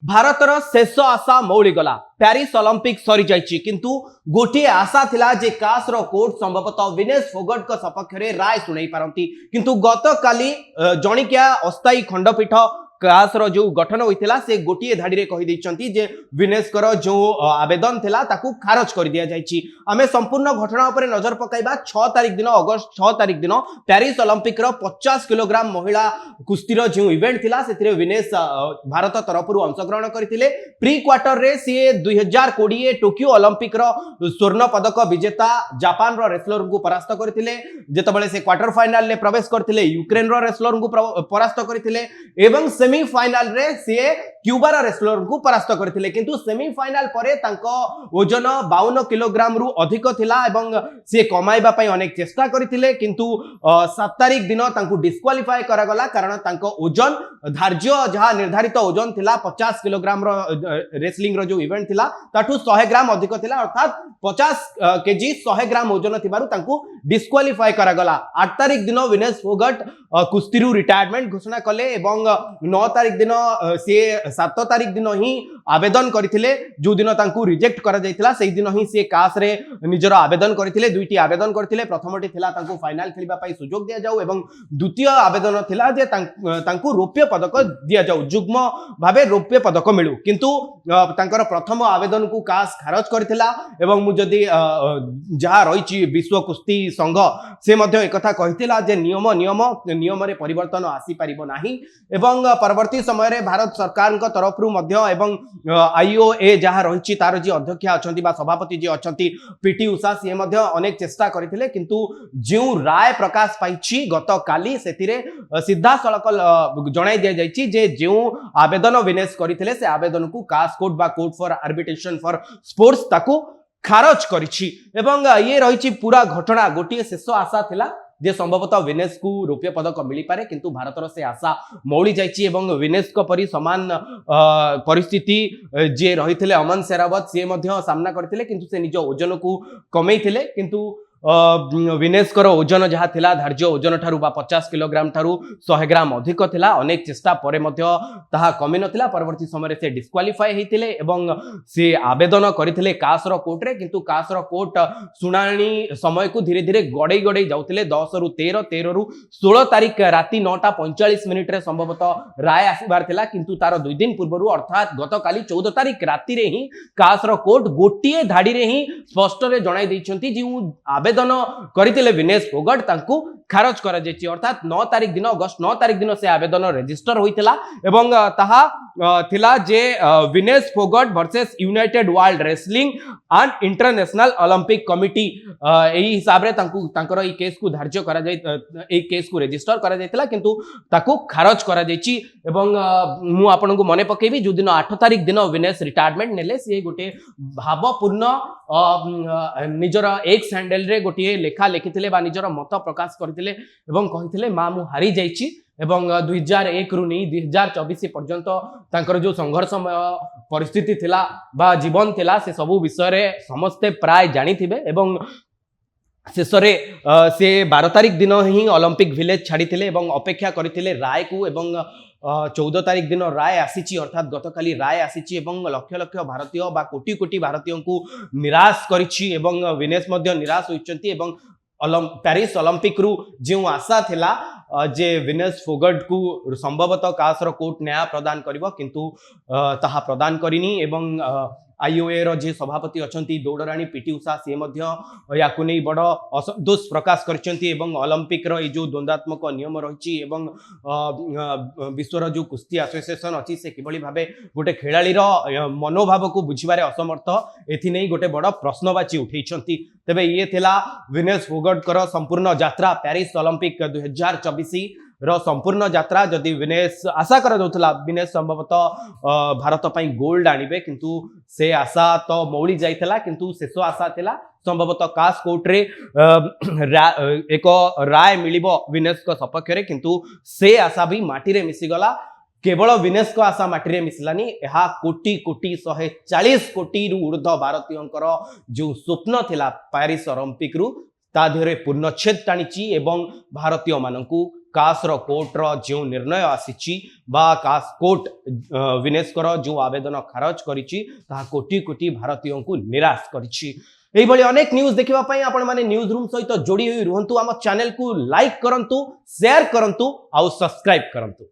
भारतर शेष आशा मौलीगला Paris Olympic सरी जाइछि किंतु गोटे आशा थिला जे कासर कोर्ट संभवतः विनेश फोगट को सपक्ष रे राय सुनाई पारंती किंतु गत काली जणिकिया अस्थायी खंडपीठ कासर जो गठन होइतिला से गोटे धाड़ी रे कहि दैछंती जे विनेश कर जो आवेदन थिला ताकू खारज कर दिया जाइछि। आमे संपूर्ण घटना ऊपर नजर पकाइबा 6 तारिख दिन अगस्त 6 तारिख दिन प्यारिस ओलंपिक रो 50 किलोग्राम महिला कुस्तीर जो इवेंट थिला सेतिरे विनेश भारत तरफ अंशग्रहण करथिले। प्री क्वार्टर रे सी 2020 टोकियो ओलंपिक रो स्वर्ण पदक विजेता जापान रो रेसलर को परास्त करथिले। जेतबेले से क्वार्टर फाइनल ले प्रवेश करथिले यूक्रेन रो रेसलर को परास्त करथिले एवं सेमीफाइनल रे सी क्यूबा रो रेसलर को परास्त करथिले किंतु सेमीफाइनल परे तांको ओजन 52 किलोग्राम रु अधिक थिला एवं सी कमाइबा पई अनेक चेष्टा करथिले किंतु 7 तारिख दिन तांको डिस्क्वालिफाई करा गला कारण तांको ओजन धार्य जहा निर्धारित ओजन थिला 50 किलोग्राम रो रेसलिंग रो जो इवेंट थिला ताठू 100 ग्राम अधिक थिला अर्थात 50 केजी 100 ग्राम ओजन थिबारु तांको डिस्क्वालिफाई करा गला। 8 तारिख दिन विनेश फोगट कुस्तीरु रिटायरमेंट घोषणा कले एवं 9 तारिख दिन से 7 तारिख दिन ही आवेदन करथिले जो दिन तांकु रिजेक्ट करा जायतिला सेही दिन ही से कास रे निजर आवेदन करथिले। दुईटी आवेदन करथिले प्रथमटी थिला तांकु फाइनल खेलिबा पई सुजोग दिया जाऊ एवं द्वितीय आवेदन थिला जे तांकु रौप्य पदक दिया जाऊ जुग्म भाबे रौप्य पदक मिलू किंतु तांकर प्रथम आवेदन को कास खारज करथिला एवं मु जदी जहा रहिछि विश्व कुस्ती संघ से मध्य एकथा कहितिला जे नियम रे परिवर्तन आसी परिबो नाही एवं परवर्ती समय रे भारत सरकार को तरफ रु मध्य एवं आईओए जहा रहिछि तार जी अध्यक्ष अछंती बा सभापति जी अछंती पीटी उषा से मध्य अनेक चेष्टा करथिले किंतु जो राय प्रकाश पाइछि गत काली सेतिरे सीधा सड़क जणाई दिया जाइछि जे जो आवेदन विनेश करथिले से आवेदन को कास कोर्ट बा court for arbitration for sports ताकू खारज करिछि एवं ये रहिछि पूरा घटना गोटे शेष आशा थिला जे संभवतः विनेश को रौप्य पदक मिली पारे किंतु भारतर से आशा मौली जाइछि एवं विनेश को परी समान परिस्थिति जे रहिथिले अमन शेरावत से मध्य सामना करथिले किंतु से निज ओजन को कमेइथिले किंतु विनेश कर ओजन जहाँ थिला धार्य ओजन ठारू 50 किलोग्राम ठारू 100 ग्राम अधिक थिला अनेक चेष्टा परे मध्य ताहा कमी नथिला परवर्ती समय से डिस्क्वालिफाई हेतिले एवं से आवेदन करथिले कासर कोर्ट रे किंतु कासर कोर्ट सुनानी समय को धीरे धीरे गड़े गड़े जाउथिले 10 रु 13 13 रु 16 तारिख राति 9:45 मिनिट रे संभवतः राय आसीबार थिला किंतु तार 2 दिन पूर्व अर्थात गत काली 14 तारिख राति रे ही कासर कोर्ट गोटिए धाड़ी रे ही स्पष्ट रे जणाई दैछंती जे आवेदन करथिले विनेश फोगट तांकु खारज करा जायछि अर्थात 9 तारिख दिन अगस्त 9 तारिख दिन से आवेदन रजिस्टर होइतिला एवं ताहा थिला जे Vinesh Phogat versus United World Wrestling and International Olympic Committee एही हिसाब रे तांकु तांकर ई केस को धार्य करा जाय ए केस को रजिस्टर करा जायतिला किंतु ताकु खारज करा जायछि एवं मु आपन को मने पकेबी जो दिन 8 तारिख दिन विनेश रिटायरमेंट नेले से गोटे भावपूर्ण निजर एक्स हैंडल रे गोटे लेखा लिखिथिले बा निजर मत प्रकाश करथिले एवं कहिथिले मा मु हारी जाइछि एवं 2001 रु नहीं 2024 पर्यंत तांकर जो संघर्षमय परिस्थिति थिला बा जीवन थिला से सब विषय रे समस्ते प्राय जानी थिबे एवं शेषरे से 12 तारिख दिन ही ओलंपिक विलेज छाड़ी एवं अपेक्षा करथिले राय को एवं 14 तारिख दिन राय आसीची अर्थात गतकाली राय आसीची एवं लक्ष लक्ष भारतीय बा कोटी कोटी भारतीयों को निराश करिछि एवं विनेश मध्य निराश होइचंती एवं प्यारिस ओलंपिक रु जो आशा थिला जे विनेश फोगट को संभवतः कासर कोर्ट न्याय प्रदान करिवो किंतु ताहा प्रदान करिनी एवं आईओए रो जे सभापति अछंती दौड़राणी पीटी उषा से मध्य याकु नै बड़ असंतोष प्रकाश करचंती एवं ओलंपिक रो ए जो द्वंद्वात्मक नियम रहिछि एवं विश्व रो जो कुस्ती एसोसिएशन अछि से किबळी भाबे गोटे खेलाड़ी रो मनोभाव को बुझिबारे असमर्थ एथि नै गोटे बड़ प्रश्नवाची उठैछंती। तबे ये थिला विनेश फोगट कर संपूर्ण यात्रा प्यारिस ओलंपिक 2024 रो संपूर्ण यात्रा जदि विनेश आशा करा जाउथला विनेश संभवतः भारत पई गोल्ड आनिबे किंतु से आशा तो मौली जाइथला किंतु शेष आशा थिला संभवतः कास कोर्ट रे एक राय मिलिबो विनेश को सपक्ष रे किंतु से आशा भी माटी रे मिसी गला केवल विनेश को आशा माटी रे मिसलानी एहा कोटी कोटी 140 कोटी रु ऊर्ध्व भारतीयंकर जो स्वप्न थिला प्यारिस ओलंपिक रु ता धरे पूर्णच्छेद टाणीची एवं भारतीय मानकू कासर कोर्टर जो निर्णय आसी कास कोर्ट विनेशकर जो आवेदन खारज करिछि ताहा कोटी कोटी भारतीयों को निराश करिछि। एइभଳି अनेक न्यूज देखिबा पई आपण माने न्यूज रूम सहित जोड़ी होई रुहंतु। आम चैनल को लाइक करंतु, शेयर करंतु, आउ सब्सक्राइब करंतु।